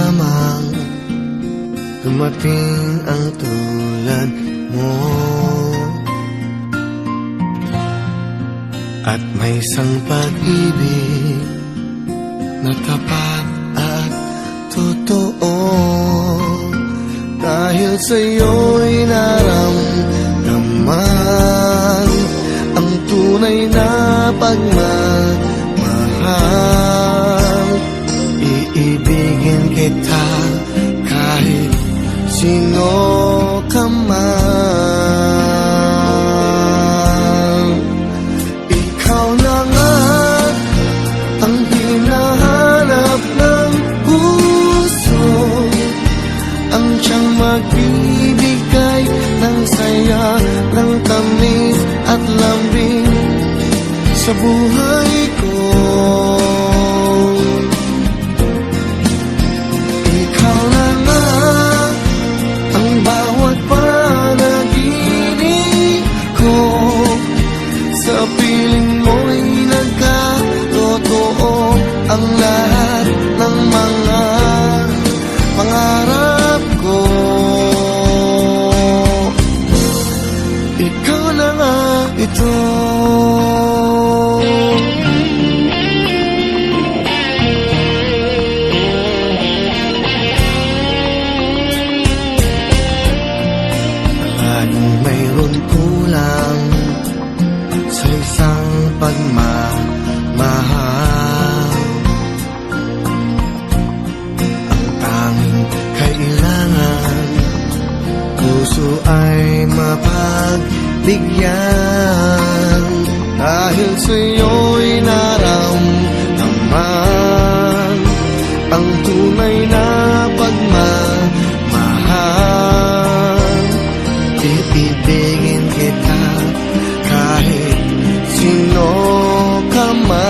lamang dumating ang tulad mo, at may isang pag-ibig na tapat at totoo. Dahil sa'yo'y naramdaman ang tunay na pagmamahal. Iibigin kita kahit sino ka man. Ikaw na nga ang hinahanap ng puso, ang siyang magbibigay ng saya, ng tamis at lambing sa buhay ko. Ikaw na nga ang bawat panaginip ko, sa piling mo'y nagkatotoo ang lahat ng mga pangarap ko. Ikaw na nga ito. Laging mayroon kulang sa isang pagmamahal. Ang tanging kailangan, puso ay mapagbigyan. Dahil sa'yo'y naramdaman ang tunay na pagmamahal. Iibigin kita kahit sino ka man.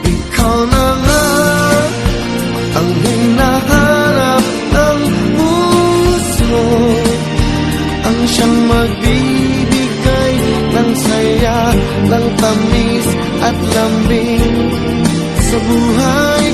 Ikaw na nga ang hinahanap ng puso, ang siyang magbibigay ng saya, ng tamis at lambing sa buhay